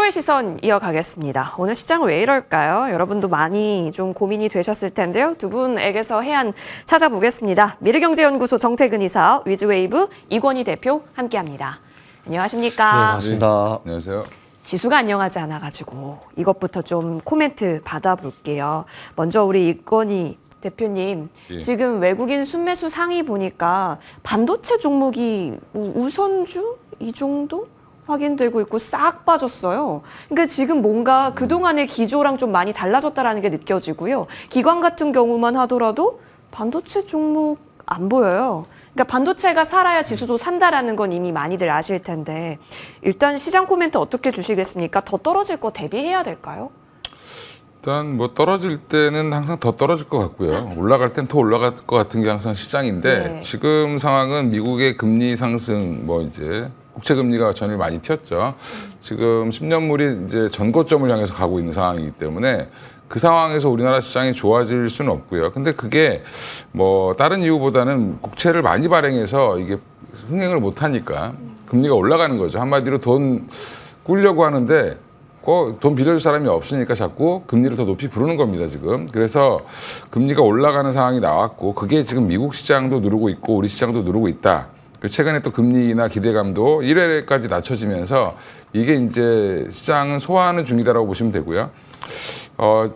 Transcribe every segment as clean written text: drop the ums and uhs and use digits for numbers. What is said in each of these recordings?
시장의 시선 이어가겠습니다. 오늘 시장은 왜 이럴까요? 여러분도 많이 좀 고민이 되셨을 텐데요. 두 분에게서 해안 찾아보겠습니다. 미래경제연구소 정태근 이사, 위즈웨이브 이권희 대표 함께합니다. 안녕하십니까? 네, 반갑습니다. 안녕하세요. 지수가 안녕하지 않아가지고 이것부터 좀 코멘트 받아볼게요. 먼저 우리 이권희 대표님, 예. 지금 외국인 순매수 상위 보니까 반도체 종목이 뭐 우선주 이 정도 확인되고 있고 싹 빠졌어요. 그러니까 지금 뭔가 그동안의 기조랑 좀 많이 달라졌다라는 게 느껴지고요. 기관 같은 경우만 하더라도 반도체 종목 안 보여요. 그러니까 반도체가 살아야 지수도 산다라는 건 이미 많이들 아실 텐데 일단 시장 코멘트 어떻게 주시겠습니까? 더 떨어질 거 대비해야 될까요? 일단 뭐 떨어질 때는 항상 더 떨어질 것 같고요. 올라갈 땐 더 올라갈 것 같은 게 항상 시장인데 네. 지금 상황은 미국의 금리 상승 뭐 이제 국채 금리가 전일 많이 튀었죠. 지금 10년물이 이제 전고점을 향해서 가고 있는 상황이기 때문에 그 상황에서 우리나라 시장이 좋아질 수는 없고요. 근데 그게 뭐 다른 이유보다는 국채를 많이 발행해서 이게 흥행을 못 하니까 금리가 올라가는 거죠. 한마디로 돈 꾸려고 하는데 돈 빌려줄 사람이 없으니까 자꾸 금리를 더 높이 부르는 겁니다, 지금. 그래서 금리가 올라가는 상황이 나왔고 그게 지금 미국 시장도 누르고 있고 우리 시장도 누르고 있다. 최근에 또 금리나 기대감도 1회까지 낮춰지면서 이게 이제 시장은 소화하는 중이다라고 보시면 되고요.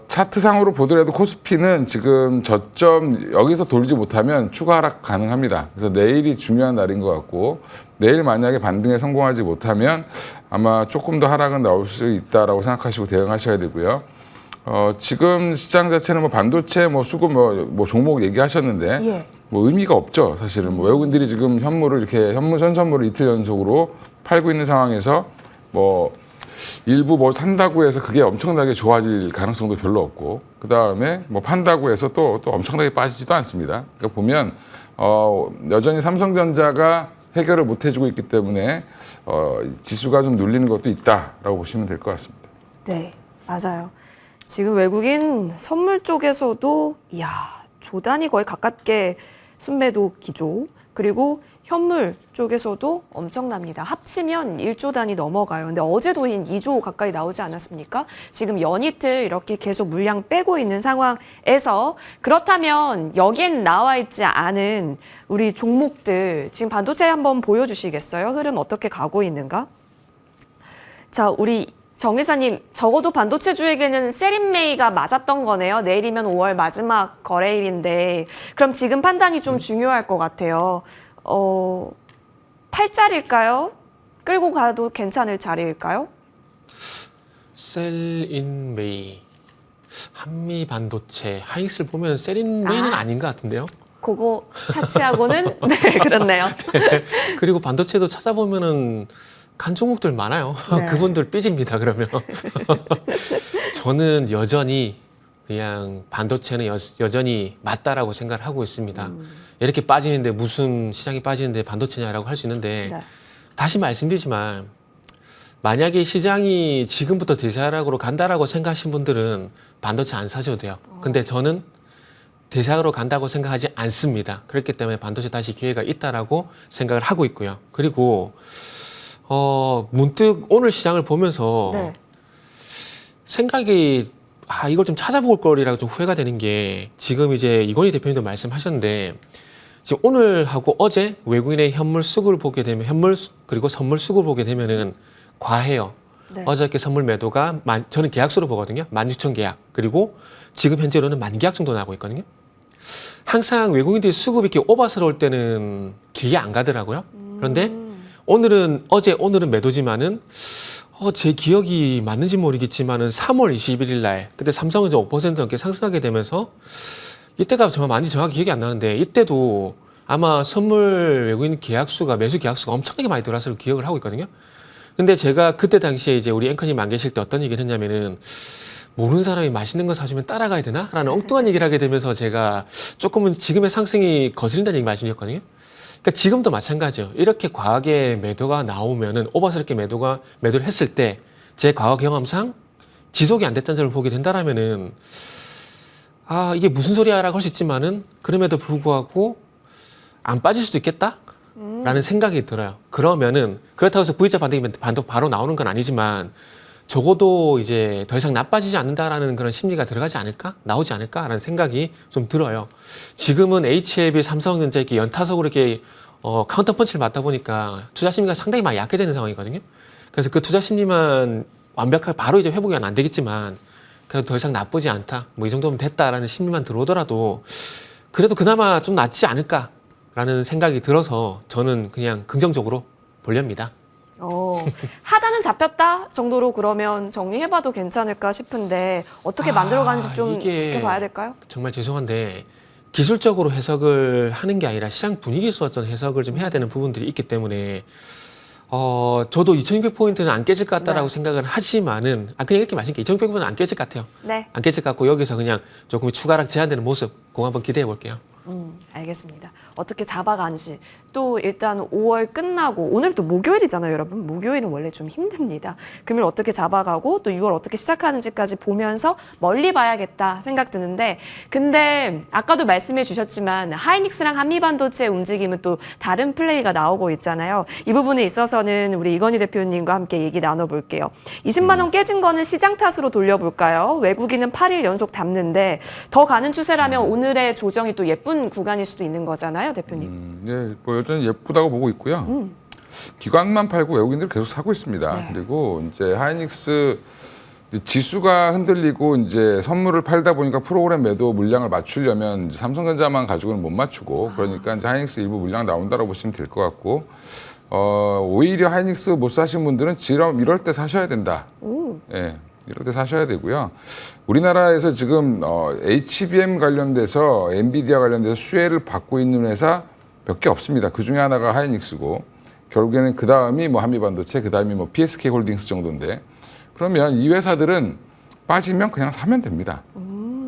차트상으로 보더라도 코스피는 지금 저점 여기서 돌지 못하면 추가 하락 가능합니다. 그래서 내일이 중요한 날인 것 같고 내일 만약에 반등에 성공하지 못하면 아마 조금 더 하락은 나올 수 있다라고 생각하시고 대응하셔야 되고요. 지금 시장 자체는 뭐 반도체, 뭐 수급, 뭐 종목 얘기하셨는데 예. 뭐 의미가 없죠. 사실은 뭐 외국인들이 지금 현물을 이렇게 현선물을 이틀 연속으로 팔고 있는 상황에서 뭐 일부 뭐 산다고 해서 그게 엄청나게 좋아질 가능성도 별로 없고 그 다음에 뭐 판다고 해서 또 엄청나게 빠지지도 않습니다. 그러니까 보면 여전히 삼성전자가 해결을 못 해주고 있기 때문에 지수가 좀 눌리는 것도 있다라고 보시면 될 것 같습니다. 네, 맞아요. 지금 외국인 선물 쪽에서도 이야, 조단이 거의 가깝게 순매도 기조, 그리고 현물 쪽에서도 엄청납니다. 합치면 1조 단위 넘어가요. 근데 어제도 2조 가까이 나오지 않았습니까? 지금 연이틀 이렇게 계속 물량 빼고 있는 상황에서 그렇다면 여긴 나와 있지 않은 우리 종목들 지금 반도체 한번 보여주시겠어요? 흐름 어떻게 가고 있는가? 자, 우리 정 이사님, 적어도 반도체주에게는 세린메이가 맞았던 거네요. 내일이면 5월 마지막 거래일인데 그럼 지금 판단이 좀 중요할 것 같아요. 팔자리일까요? 끌고 가도 괜찮을 자리일까요? 셀인메이, 한미 반도체, 하이닉스를 보면 셀인메이는 아닌 것 같은데요. 그거 차치하고는 네, 그렇네요. 네. 그리고 반도체도 찾아보면은 간 종목들 많아요. 네. 그분들 삐집니다. 그러면 저는 여전히 그냥 반도체는 여전히 맞다라고 생각을 하고 있습니다. 이렇게 빠지는데 무슨 시장이 빠지는데 반도체냐라고 할 수 있는데 네. 다시 말씀드리지만 만약에 시장이 지금부터 대세하락으로 간다라고 생각하신 분들은 반도체 안 사셔도 돼요. 근데 저는 대세하락으로 간다고 생각하지 않습니다. 그렇기 때문에 반도체 다시 기회가 있다라고 생각을 하고 있고요. 그리고 문득 오늘 시장을 보면서 네. 생각이 이걸 좀 찾아볼 거리라고 좀 후회가 되는 게 지금 이제 이건희 대표님도 말씀하셨는데 지금 오늘하고 어제 외국인의 현물 수급을 보게 되면 현물 그리고 선물 수급을 보게 되면은 과해요. 네. 어저께 선물 매도가 저는 계약수로 보거든요. 16,000 계약. 그리고 지금 현재로는 10,000 계약 정도 나오고 있거든요. 항상 외국인들이 수급이 이렇게 오버스러울 때는 길게 안 가더라고요. 그런데 오늘은 매도지만은 제 기억이 맞는지 모르겠지만은 3월 21일 날 그때 삼성은 5% 넘게 상승하게 되면서 이때가 정말 많이 정확히 기억이 안 나는데 이때도 아마 선물 외국인 계약수가 매수 계약수가 엄청나게 많이 들어와서 기억을 하고 있거든요. 근데 제가 그때 당시에 이제 우리 앵커님 안 계실 때 어떤 얘기를 했냐면은 모르는 사람이 맛있는 거 사주면 따라가야 되나? 라는 엉뚱한 얘기를 하게 되면서 제가 조금은 지금의 상승이 거슬린다는 얘기 말씀드렸거든요. 그러니까 지금도 마찬가지예요. 이렇게 과하게 매도가 나오면은 오버스럽게 매도를 했을 때 제 과거 경험상 지속이 안 됐다는 점을 보게 된다라면은 이게 무슨 소리야라고 할 수 있지만은 그럼에도 불구하고 안 빠질 수도 있겠다? 라는 생각이 들어요. 그러면은 그렇다고 해서 V자 반등이 바로 나오는 건 아니지만 적어도 이제 더 이상 나빠지지 않는다라는 그런 심리가 들어가지 않을까? 나오지 않을까라는 생각이 좀 들어요. 지금은 HLB, 삼성전자 이렇게 연타석으로 이렇게 카운터 펀치를 맞다 보니까 투자 심리가 상당히 많이 약해져 있는 상황이거든요. 그래서 그 투자 심리만 완벽하게 바로 이제 회복이 안 되겠지만 그래도 더 이상 나쁘지 않다. 뭐 이 정도면 됐다라는 심리만 들어오더라도 그래도 그나마 좀 낫지 않을까라는 생각이 들어서 저는 그냥 긍정적으로 보렵니다. 하단은 잡혔다 정도로 그러면 정리해봐도 괜찮을까 싶은데 어떻게 만들어가는지 좀 이게 지켜봐야 될까요? 정말 죄송한데 기술적으로 해석을 하는 게 아니라 시장 분위기에서 어떤 해석을 좀 해야 되는 부분들이 있기 때문에 저도 2600포인트는 안 깨질 것 같다라고 네. 생각은 하지만은 그냥 이렇게 말씀드릴게요. 2600포인트는 안 깨질 것 같아요. 네. 안 깨질 것 같고 여기서 그냥 조금 추가락 제한되는 모습 그거 한번 기대해 볼게요. 알겠습니다. 어떻게 잡아가는지. 또 일단 5월 끝나고 오늘 또 목요일이잖아요, 여러분. 목요일은 원래 좀 힘듭니다. 금요일 어떻게 잡아가고 또 6월 어떻게 시작하는지까지 보면서 멀리 봐야겠다 생각 드는데 근데 아까도 말씀해 주셨지만 하이닉스랑 한미반도체 움직임은 또 다른 플레이가 나오고 있잖아요. 이 부분에 있어서는 우리 이건희 대표님과 함께 얘기 나눠볼게요. 20만 원 깨진 거는 시장 탓으로 돌려볼까요? 외국인은 8일 연속 담는데 더 가는 추세라면 오늘의 조정이 또 예쁜 구간일 수도 있는 거잖아요, 대표님. 예, 뭐 여전히 예쁘다고 보고 있고요. 기관만 팔고 외국인들이 계속 사고 있습니다. 네. 그리고 이제 하이닉스 지수가 흔들리고 이제 선물을 팔다 보니까 프로그램 매도 물량을 맞추려면 이제 삼성전자만 가지고는 못 맞추고 그러니까 이제 하이닉스 일부 물량 나온다라고 보시면 될 것 같고 오히려 하이닉스 못 사신 분들은 지금 이럴 때 사셔야 된다. 예. 이럴 때 사셔야 되고요. 우리나라에서 지금 HBM 관련돼서 엔비디아 관련돼서 수혜를 받고 있는 회사 몇 개 없습니다. 그 중에 하나가 하이닉스고 결국에는 그 다음이 뭐 한미반도체, 그 다음이 뭐 PSK 홀딩스 정도인데 그러면 이 회사들은 빠지면 그냥 사면 됩니다.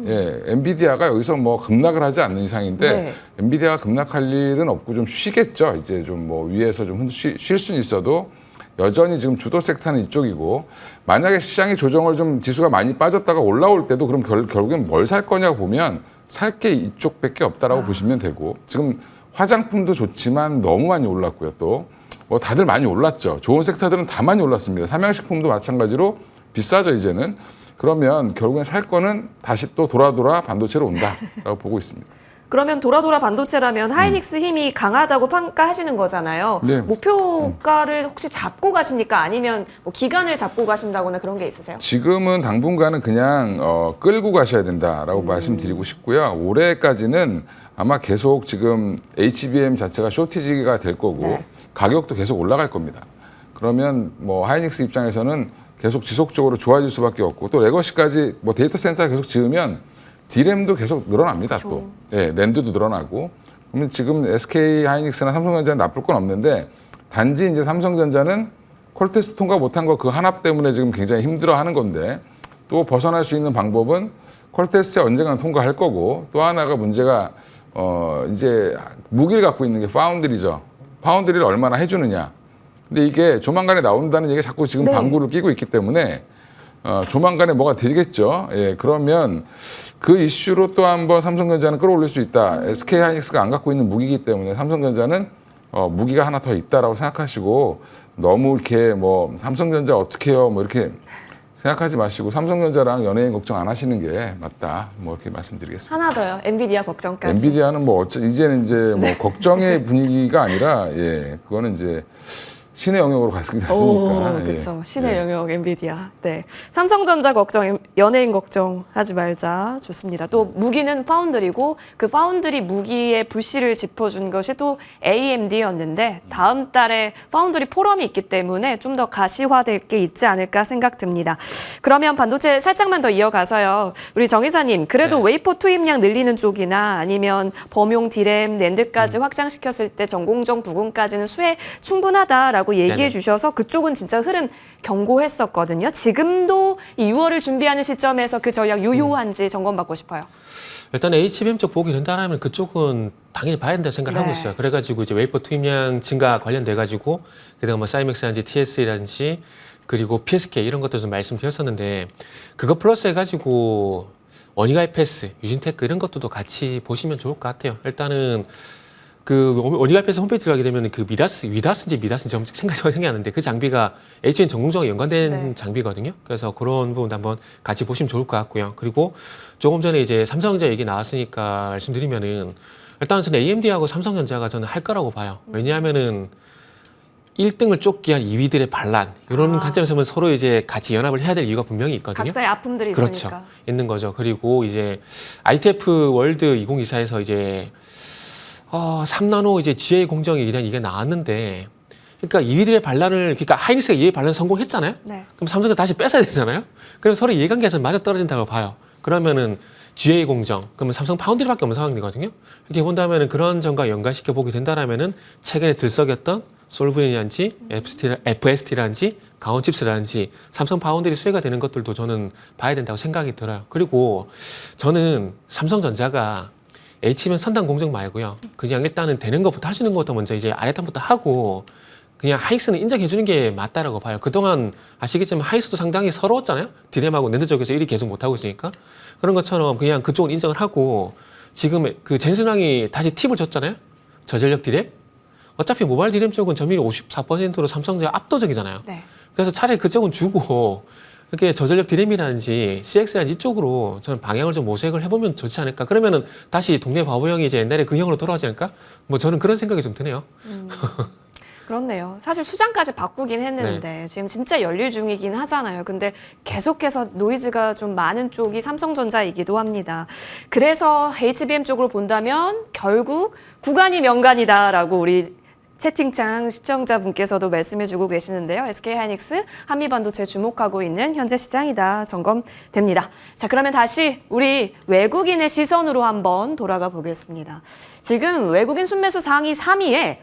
예, 엔비디아가 여기서 뭐 급락을 하지 않는 이상인데 네. 엔비디아가 급락할 일은 없고 좀 쉬겠죠. 이제 좀 뭐 위에서 좀 쉴 수는 있어도 여전히 지금 주도 섹터는 이쪽이고 만약에 시장의 조정을 좀 지수가 많이 빠졌다가 올라올 때도 그럼 결국엔 뭘 살 거냐고 보면 살 게 이쪽밖에 없다라고 보시면 되고 지금 화장품도 좋지만 너무 많이 올랐고요. 또 뭐 다들 많이 올랐죠. 좋은 섹터들은 다 많이 올랐습니다. 삼양식품도 마찬가지로 비싸죠 이제는. 그러면 결국엔 살 거는 다시 또 돌아 반도체로 온다라고 보고 있습니다. 그러면 돌아 반도체라면 하이닉스 힘이 강하다고 평가하시는 거잖아요. 네. 목표가를 혹시 잡고 가십니까? 아니면 뭐 기간을 잡고 가신다거나 그런 게 있으세요? 지금은 당분간은 그냥 끌고 가셔야 된다라고 말씀드리고 싶고요. 올해까지는 아마 계속 지금 HBM 자체가 쇼티지가 될 거고 네. 가격도 계속 올라갈 겁니다. 그러면 뭐 하이닉스 입장에서는 계속 지속적으로 좋아질 수밖에 없고 또 레거시까지 뭐 데이터 센터 계속 지으면 D램도 계속 늘어납니다. 또 예, 낸드도 늘어나고 그러면 지금 SK 하이닉스나 삼성전자는 나쁠 건 없는데 단지 이제 삼성전자는 콜테스트 통과 못한 거 그 하나 때문에 지금 굉장히 힘들어하는 건데 또 벗어날 수 있는 방법은 콜테스트에 언젠가는 통과할 거고 또 하나가 문제가 이제 무기를 갖고 있는 게 파운드리죠. 파운드리를 얼마나 해주느냐. 근데 이게 조만간에 나온다는 얘기가 자꾸 지금 네. 방구를 끼고 있기 때문에 조만간에 뭐가 되겠죠. 예, 그러면 그 이슈로 또 한번 삼성전자는 끌어올릴 수 있다. SK 하이닉스가 안 갖고 있는 무기이기 때문에 삼성전자는 무기가 하나 더 있다라고 생각하시고 너무 이렇게 뭐 삼성전자 어떻게 해요? 뭐 이렇게 생각하지 마시고 삼성전자랑 연예인 걱정 안 하시는 게 맞다. 뭐 이렇게 말씀드리겠습니다. 하나 더요. 엔비디아 걱정까지. 엔비디아는 뭐 이제는 이제 뭐 걱정의 분위기가 아니라 예, 그거는 이제 신의 영역으로 갔으니까. 그렇죠. 신의 영역 엔비디아. 네. 삼성전자 걱정, 연예인 걱정 하지 말자. 좋습니다. 또 무기는 파운드리고 그 파운드리 무기의 불씨를 짚어준 것이 또 AMD였는데 다음 달에 파운드리 포럼이 있기 때문에 좀 더 가시화될 게 있지 않을까 생각됩니다. 그러면 반도체 살짝만 더 이어가서요. 우리 정 이사님, 그래도 웨이퍼 투입량 늘리는 쪽이나 아니면 범용 디램, 낸드까지 확장시켰을 때 전공정 부분까지는 수혜 충분하다라고 얘기해 네네. 주셔서 그쪽은 진짜 흐름 경고했었거든요. 지금도 이 6월을 준비하는 시점에서 그 전략 유효한지 점검받고 싶어요. 일단 HBM 쪽 보게 된다면 그쪽은 당연히 봐야 된다 생각을 하고 네. 있어요. 그래가지고 이제 웨이퍼 투입량 증가 관련돼가지고 그다음 뭐 사이맥스라든지 TS라든지 그리고 PSK 이런 것도 좀 말씀드렸었는데 그거 플러스 해가지고 원희가 패스, 유진테크 이런 것들도 같이 보시면 좋을 것 같아요. 일단은 그 원익알패스 홈페이지 들어가게 되면 그 위다스인지 생각이 나는데 그 장비가 HN 전공정에 연관된 네. 장비거든요. 그래서 그런 부분도 한번 같이 보시면 좋을 것 같고요. 그리고 조금 전에 이제 삼성전자 얘기 나왔으니까 말씀드리면은 일단은 저는 AMD하고 삼성전자가 저는 할 거라고 봐요. 왜냐하면은 1등을 쫓기 위한 2위들의 반란 이런 관점에서 보면 서로 이제 같이 연합을 해야 될 이유가 분명히 있거든요. 각자의 아픔들이 그렇죠. 있으니까. 있는 거죠. 그리고 이제 ITF 월드 2024에서 이제 3나노 이제 GA 공정에 대한 이게 나왔는데, 그러니까 2위들의 반란을, 그러니까 하이닉스가 2위의 반란 성공했잖아요. 네. 그럼 삼성이 다시 뺏어야 되잖아요. 그럼 서로 이해관계에서 맞아 떨어진다고 봐요. 그러면은 GA 공정, 그러면 삼성 파운드리밖에 없는 상황이거든요. 이렇게 본다면은 그런 점과 연관시켜 보게 된다라면은 최근에 들썩였던 솔브린이란지 FST란지 강원칩스라든지 삼성 파운드리 수혜가 되는 것들도 저는 봐야 된다고 생각이 들어요. 그리고 저는 삼성전자가 H면 선단 공정 말고요. 그냥 일단은 되는 것부터 할 수 있는 것부터 먼저 이제 아래단부터 하고 그냥 하이닉스는 인정해 주는 게 맞다라고 봐요. 그동안 아시겠지만 하이닉스도 상당히 서러웠잖아요. 디램하고 랜드 쪽에서 일이 계속 못하고 있으니까. 그런 것처럼 그냥 그쪽은 인정을 하고 지금 그 젠슨왕이 다시 팁을 줬잖아요. 저전력 디램. 어차피 모바일 디램 쪽은 점유율 54%로 삼성전자가 압도적이잖아요. 네. 그래서 차라리 그쪽은 주고 이렇게 저전력 디램이라든지 CX라든지 이쪽으로 저는 방향을 좀 모색을 해보면 좋지 않을까. 그러면은 다시 동네 바보형이 이제 옛날에 그 형으로 돌아오지 않을까? 뭐 저는 그런 생각이 좀 드네요. 그렇네요. 사실 수장까지 바꾸긴 했는데 지금 진짜 연일 중이긴 하잖아요. 근데 계속해서 노이즈가 좀 많은 쪽이 삼성전자이기도 합니다. 그래서 HBM 쪽으로 본다면 결국 구간이 명간이다라고 우리 채팅창 시청자분께서도 말씀해주고 계시는데요. SK하이닉스, 한미반도체 주목하고 있는 현재 시장이다 점검됩니다. 자, 그러면 다시 우리 외국인의 시선으로 한번 돌아가 보겠습니다. 지금 외국인 순매수 상위 3위에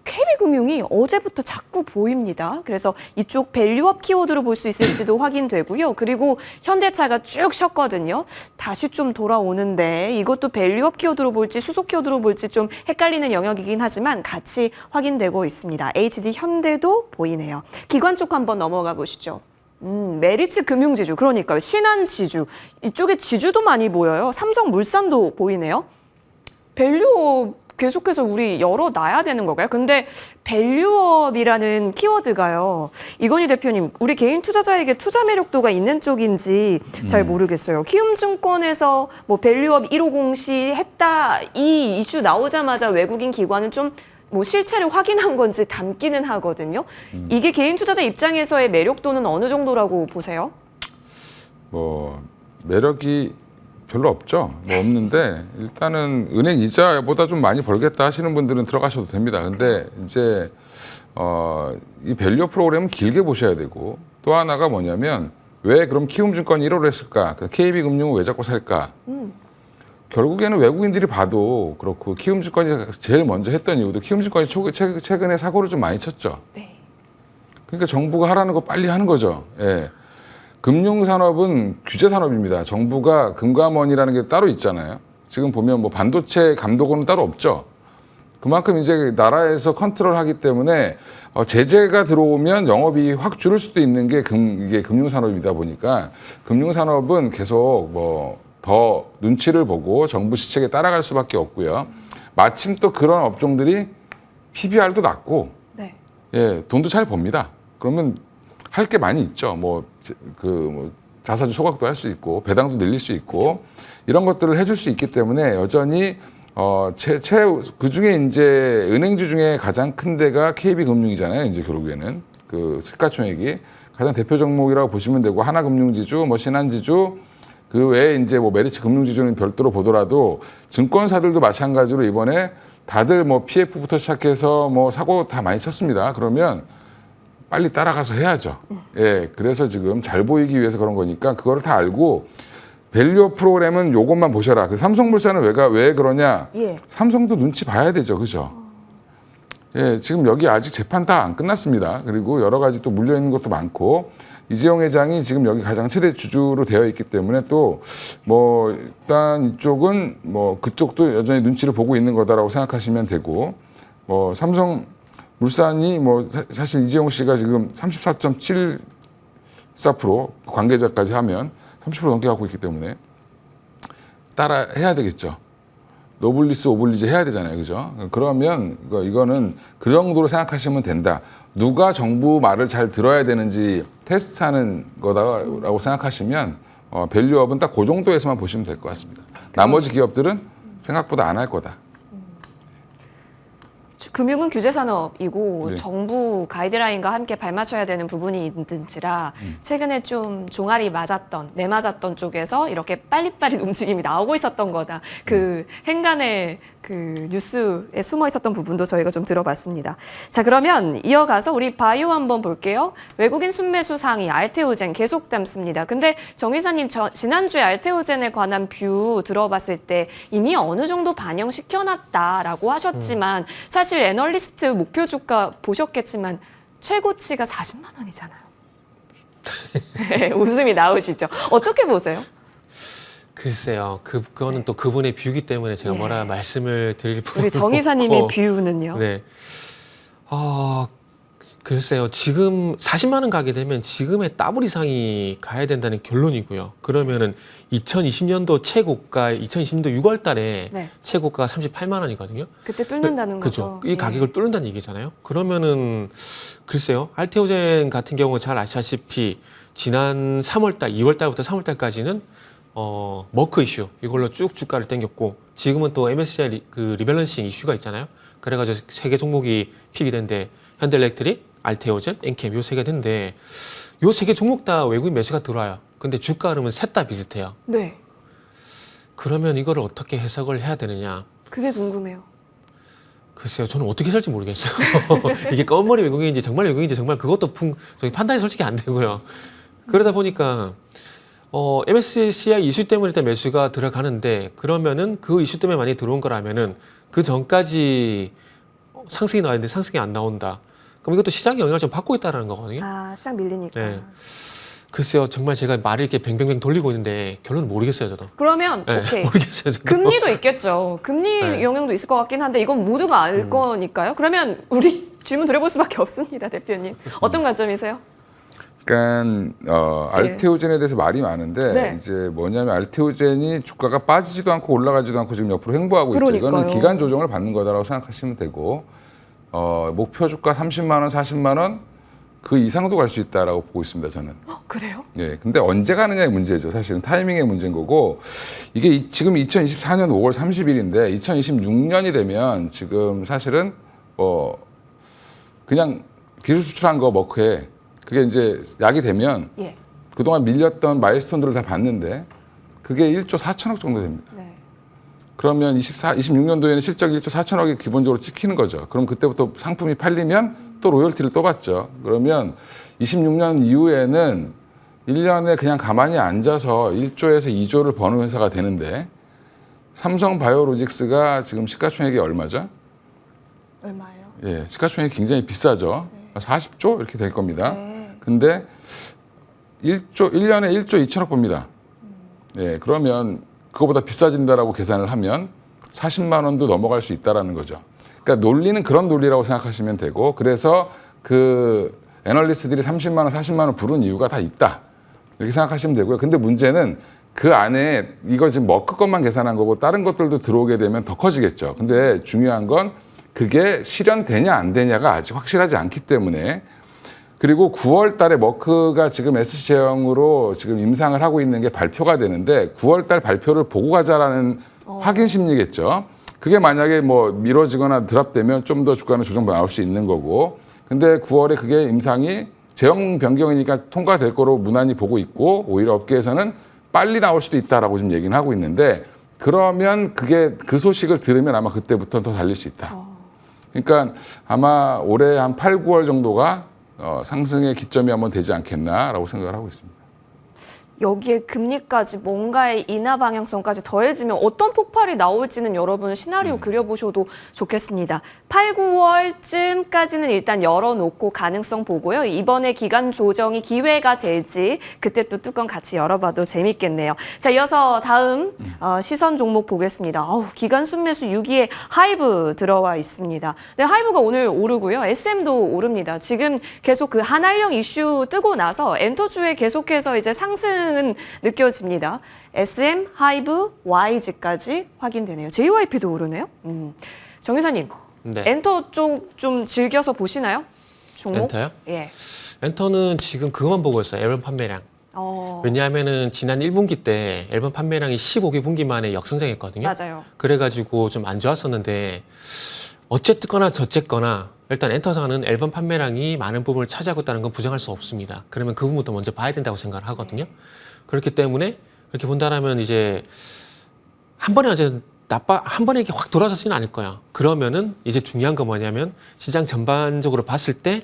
KB금융이 어제부터 자꾸 보입니다. 그래서 이쪽 밸류업 키워드로 볼 수 있을지도 확인되고요. 그리고 현대차가 쭉 쉬었거든요. 다시 좀 돌아오는데 이것도 밸류업 키워드로 볼지 수속 키워드로 볼지 좀 헷갈리는 영역이긴 하지만 같이 확인되고 있습니다. HD 현대도 보이네요. 기관 쪽 한번 넘어가 보시죠. 메리츠 금융지주, 그러니까요. 신한지주, 이쪽에 지주도 많이 보여요. 삼성물산도 보이네요. 밸류업 계속해서 우리 열어놔야 되는 건가요? 근데 밸류업이라는 키워드가요. 이건희 대표님, 우리 개인 투자자에게 투자 매력도가 있는 쪽인지 잘 모르겠어요. 키움증권에서 뭐 밸류업 150시 했다 이 이슈 나오자마자 외국인 기관은 좀 뭐 실체를 확인한 건지 담기는 하거든요. 이게 개인 투자자 입장에서의 매력도는 어느 정도라고 보세요? 뭐 매력이 별로 없죠. 뭐 없는데 일단은 은행 이자보다 좀 많이 벌겠다 하시는 분들은 들어가셔도 됩니다. 근데 이제 이 밸류 프로그램은 길게 보셔야 되고 또 하나가 뭐냐면 왜 그럼 키움증권이 1호를 했을까? KB금융은 왜 자꾸 살까? 결국에는 외국인들이 봐도 그렇고 키움증권이 제일 먼저 했던 이유도 키움증권이 최근에 사고를 좀 많이 쳤죠. 네. 그러니까 정부가 하라는 거 빨리 하는 거죠. 예. 금융산업은 규제산업입니다. 정부가 금감원이라는 게 따로 있잖아요. 지금 보면 뭐 반도체 감독원은 따로 없죠. 그만큼 이제 나라에서 컨트롤하기 때문에 제재가 들어오면 영업이 확 줄을 수도 있는 게 이게 금융산업이다 보니까 금융산업은 계속 뭐 더 눈치를 보고 정부 시책에 따라갈 수밖에 없고요. 마침 또 그런 업종들이 PBR도 낮고 네. 예, 돈도 잘 법니다. 그러면 할 게 많이 있죠. 뭐 자사주 소각도 할 수 있고 배당도 늘릴 수 있고 그렇죠. 이런 것들을 해줄 수 있기 때문에 여전히 그 중에 이제 은행주 중에 가장 큰 데가 KB금융이잖아요. 이제 결국에는 그 시가총액이 가장 대표 종목이라고 보시면 되고 하나금융지주, 뭐 신한지주 그 외에 이제 뭐 메리츠 금융지주는 별도로 보더라도 증권사들도 마찬가지로 이번에 다들 뭐 PF부터 시작해서 뭐 사고 다 많이 쳤습니다. 그러면 빨리 따라가서 해야죠. 예, 그래서 지금 잘 보이기 위해서 그런 거니까 그거를 다 알고 밸류업 프로그램은 요것만 보셔라. 그 삼성물산은 왜 그러냐? 예. 삼성도 눈치 봐야 되죠, 그죠? 예, 지금 여기 아직 재판 다 안 끝났습니다. 그리고 여러 가지 또 물려 있는 것도 많고 이재용 회장이 지금 여기 가장 최대 주주로 되어 있기 때문에 또 뭐 일단 이쪽은 뭐 그쪽도 여전히 눈치를 보고 있는 거다라고 생각하시면 되고 뭐 삼성 물산이 뭐 사실 이재용 씨가 지금 34.74% 관계자까지 하면 30% 넘게 갖고 있기 때문에 따라 해야 되겠죠. 노블리스 오블리주 해야 되잖아요, 그죠? 그러면 이거는 그 정도로 생각하시면 된다. 누가 정부 말을 잘 들어야 되는지 테스트하는 거다라고 생각하시면 밸류업은 딱 그 정도에서만 보시면 될 것 같습니다. 나머지 기업들은 생각보다 안 할 거다. 금융은 규제 산업이고 네. 정부 가이드라인과 함께 발맞춰야 되는 부분이 있는지라 최근에 좀 종아리 내맞았던 쪽에서 이렇게 빨리빨리 움직임이 나오고 있었던 거다. 그 행간의 그 뉴스에 숨어 있었던 부분도 저희가 좀 들어봤습니다. 자, 그러면 이어가서 우리 바이오 한번 볼게요. 외국인 순매수 상위 알테오젠 계속 담습니다. 근데 정 이사님 지난주에 알테오젠에 관한 뷰 들어봤을 때 이미 어느 정도 반영시켜놨다라고 하셨지만 사실 애널리스트 목표 주가 보셨겠지만 최고치가 40만 원이잖아요. 네, 웃음이 나오시죠. 어떻게 보세요? 글쎄요. 그거는 또 그분의 뷰기 때문에 제가 네. 뭐라 말씀을 드릴 부분은 우리 정 이사님의 없고. 뷰는요? 네. 글쎄요. 지금 40만 원 가게 되면 지금의 더블 이상이 가야 된다는 결론이고요. 그러면은 2020년도 최고가 2020년도 6월 달에 네. 최고가가 38만 원이거든요. 그때 뚫는다는 그죠. 거죠. 이 가격을 뚫는다는 얘기잖아요. 그러면은 글쎄요. 알테오젠 같은 경우 잘 아시다시피 지난 3월 달, 2월 달부터 3월 달까지는 머크 이슈 이걸로 쭉 주가를 당겼고 지금은 또 MSCI 그 리밸런싱 이슈가 있잖아요. 그래가지고 세 개 종목이 픽이 된데 현대일렉트릭, 알테오젠, 엔캠 요 세 개 된데 요 세 개 종목 다 외국인 매수가 들어와요. 근데 주가 흐름은 셋 다 비슷해요. 네. 그러면 이거를 어떻게 해석을 해야 되느냐? 그게 궁금해요. 글쎄요, 저는 어떻게 살지 모르겠어요. 이게 검은머리 외국인인지 정말 외국인인지 정말 그것도 저기 판단이 솔직히 안 되고요. 그러다 보니까 MSCI 이슈 때문에 일단 매수가 들어가는데 그러면은 그 이슈 때문에 많이 들어온 거라면은 그 전까지 상승이 나왔는데 상승이 안 나온다. 그럼 이것도 시장의 영향을 좀 받고 있다는 거거든요. 아, 시장 밀리니까. 네. 글쎄요, 정말 제가 말을 이렇게 뱅뱅뱅 돌리고 있는데 결론은 모르겠어요, 저도. 그러면 네, 오케이. 모르겠어요, 저도. 금리도 있겠죠. 금리 네. 영향도 있을 것 같긴 한데 이건 모두가 알 거니까요. 그러면 우리 질문 드려볼 수밖에 없습니다, 대표님. 어떤 관점이세요? 그러니까 알테오젠에 대해서 말이 많은데 네. 이제 뭐냐면 알테오젠이 주가가 빠지지도 않고 올라가지도 않고 지금 옆으로 횡보하고 있죠. 이거는 그러니까요. 기간 조정을 받는 거다라고 생각하시면 되고 목표 주가 30만 원, 40만 원 그 이상도 갈 수 있다라고 보고 있습니다. 저는. 그래요? 예, 근데 언제 가느냐의 문제죠. 사실은 타이밍의 문제인 거고 이게 지금 2024년 5월 30일인데 2026년이 되면 지금 사실은 그냥 기술 수출한 거 머크에 그게 이제 약이 되면 예. 그동안 밀렸던 마일스톤들을 다 봤는데 그게 1조 4천억 정도 됩니다. 네. 그러면 26년도에는 실적 1조 4천억이 기본적으로 찍히는 거죠. 그럼 그때부터 상품이 팔리면 또 로열티를 또 받죠. 그러면 26년 이후에는 1년에 그냥 가만히 앉아서 1조에서 2조를 버는 회사가 되는데 삼성 바이오로직스가 지금 시가총액이 얼마죠? 얼마예요? 예, 시가총액이 굉장히 비싸죠. 40조 이렇게 될 겁니다. 네. 근데 1년에 1조 2천억 법니다. 예, 그러면 그거보다 비싸진다라고 계산을 하면 40만 원도 넘어갈 수 있다라는 거죠. 그러니까 논리는 그런 논리라고 생각하시면 되고 그래서 그 애널리스트들이 30만 원, 40만 원 부른 이유가 다 있다. 이렇게 생각하시면 되고요. 근데 문제는 그 안에 이걸 지금 머크 것만 계산한 거고 다른 것들도 들어오게 되면 더 커지겠죠. 근데 중요한 건 그게 실현되냐 안 되냐가 아직 확실하지 않기 때문에 그리고 9월 달에 머크가 지금 SC제형으로 지금 임상을 하고 있는 게 발표가 되는데 9월 달 발표를 보고 가자라는 확인 심리겠죠. 그게 만약에 뭐 미뤄지거나 드랍되면 좀 더 주가는 조정 나올 수 있는 거고 근데 9월에 그게 임상이 제형 변경이니까 통과될 거로 무난히 보고 있고 오히려 업계에서는 빨리 나올 수도 있다라고 지금 얘기는 하고 있는데 그러면 그게 그 소식을 들으면 아마 그때부터 더 달릴 수 있다. 그러니까 아마 올해 한 8, 9월 정도가 상승의 기점이 한번 되지 않겠나라고 생각을 하고 있습니다. 여기에 금리까지 뭔가의 인하 방향성까지 더해지면 어떤 폭발이 나올지는 여러분 시나리오 그려보셔도 좋겠습니다. 8, 9월쯤까지는 일단 열어놓고 가능성 보고요. 이번에 기간 조정이 기회가 될지 그때 또 뚜껑 같이 열어봐도 재밌겠네요. 자, 이어서 다음 시선 종목 보겠습니다. 기간 순매수 6위에 하이브 들어와 있습니다. 네, 하이브가 오늘 오르고요. SM도 오릅니다. 지금 계속 그 한알령 이슈 뜨고 나서 엔터주에 계속해서 이제 상승 성능은 느껴집니다. SM, 하이브, YG까지 확인되네요. JYP도 오르네요. 정 교사님, 네. 엔터 쪽 좀 즐겨서 보시나요? 종목? 엔터요? 예. 엔터는 지금 그것만 보고 있어요. 앨범 판매량. 왜냐하면은 지난 1분기 때 앨범 판매량이 15개 분기 만에 역성장했거든요. 맞아요. 그래가지고 좀 안 좋았었는데 어쨌거나 저쨌거나 일단 엔터사는 앨범 판매량이 많은 부분을 차지하고 있다는 건 부정할 수 없습니다. 그러면 그 부분부터 먼저 봐야 된다고 생각을 하거든요. 그렇기 때문에 이렇게 본다라면 이제 한 번에 한 번에 이렇게 확 돌아서지는 않을 거야. 그러면은 이제 중요한 건 뭐냐면 시장 전반적으로 봤을 때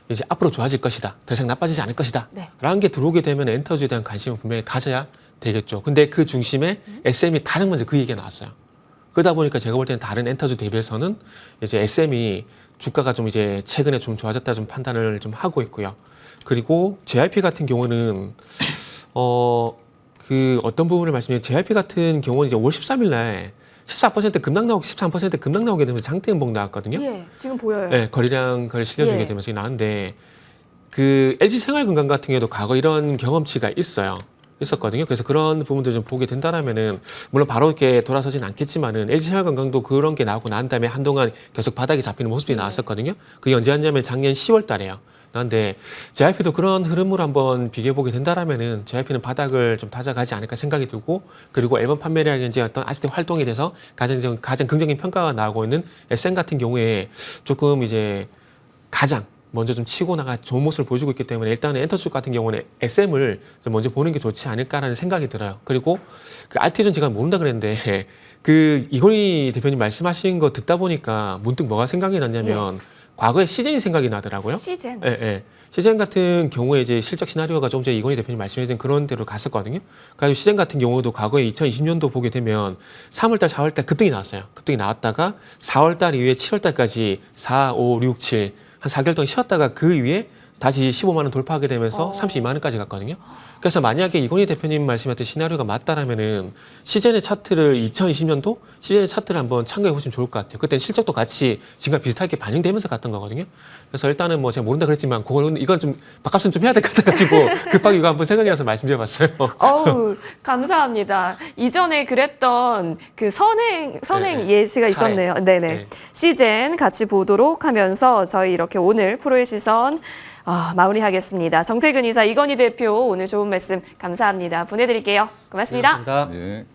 이제 앞으로 좋아질 것이다. 더 이상 나빠지지 않을 것이다. 네. 라는 게 들어오게 되면 엔터주에 대한 관심을 분명히 가져야 되겠죠. 근데 그 중심에 SM이 가장 먼저 그 얘기가 나왔어요. 그러다 보니까 제가 볼 때는 다른 엔터주 대비해서는 이제 SM이 주가가 좀 이제 최근에 좀 좋아졌다 좀 판단을 좀 하고 있고요. 그리고 JYP 같은 경우는 그 어떤 부분을 말씀드리면 JYP 같은 경우는 이제 5월 13일 날 14% 급락 나오고 13% 급락 나오게 되면서 장대 음봉 나왔거든요. 예, 지금 보여요. 네, 거래량을 실려주게 예. 되면서 나왔는데 그 LG생활건강 같은 경우도 과거 이런 경험치가 있었거든요. 그래서 그런 부분들 좀 보게 된다라면은 물론 바로 이렇게 돌아서진 않겠지만은 LG생활건강도 그런 게 나오고 난 다음에 한동안 계속 바닥이 잡히는 모습이 나왔었거든요. 그게 언제 왔냐면 작년 10월 달에요. 그런데 JYP도 그런 흐름으로 한번 비교해 보게 된다라면은 JYP는 바닥을 좀 다져가지 않을까 생각이 들고 그리고 앨범 판매량이 이제 어떤 아시트 활동에 대해서 가장 긍정적인 평가가 나오고 있는 SM 같은 경우에 조금 이제 가장 먼저 좀 치고 나가 좋은 모습을 보여주고 있기 때문에 일단은 엔터주 같은 경우는 SM을 좀 먼저 보는 게 좋지 않을까라는 생각이 들어요. 그리고 그 RT는 제가 모른다 그랬는데 그 이건희 대표님 말씀하신 거 듣다 보니까 문득 뭐가 생각이 났냐면 과거에 시젠이 생각이 나더라고요. 시젠. 예, 예. 시젠 같은 경우에 이제 실적 시나리오가 좀 전에 이건희 대표님 말씀해주신 그런 대로 갔었거든요. 그래서 시젠 같은 경우도 과거에 2020년도 보게 되면 3월달, 4월달 급등이 나왔어요. 급등이 나왔다가 4월달 이후에 7월달까지 4, 5, 6, 7 한 4개월 동안 쉬었다가 그 위에 다시 15만 원 돌파하게 되면서 32만 원까지 갔거든요. 그래서 만약에 이건희 대표님 말씀하셨던 시나리오가 맞다라면은 시젠의 차트를 2020년도 시젠의 차트를 한번 참고해 보시면 좋을 것 같아요. 그때는 실적도 같이 지금과 비슷하게 반영되면서 갔던 거거든요. 그래서 일단은 뭐 제가 모른다 그랬지만 이건 좀 밥값은 좀 해야 될 것 같아가지고 급하게 이거 한번 생각이 나서 말씀드려봤어요. 어우, 감사합니다. 이전에 그랬던 그 선행 네. 예시가 사회. 있었네요. 네네. 네. 시젠 같이 보도록 하면서 저희 이렇게 오늘 프로의 시선 마무리하겠습니다. 정태근 이사, 이건희 대표 오늘 좋은 말씀 감사합니다. 보내드릴게요. 고맙습니다. 감사합니다. 예.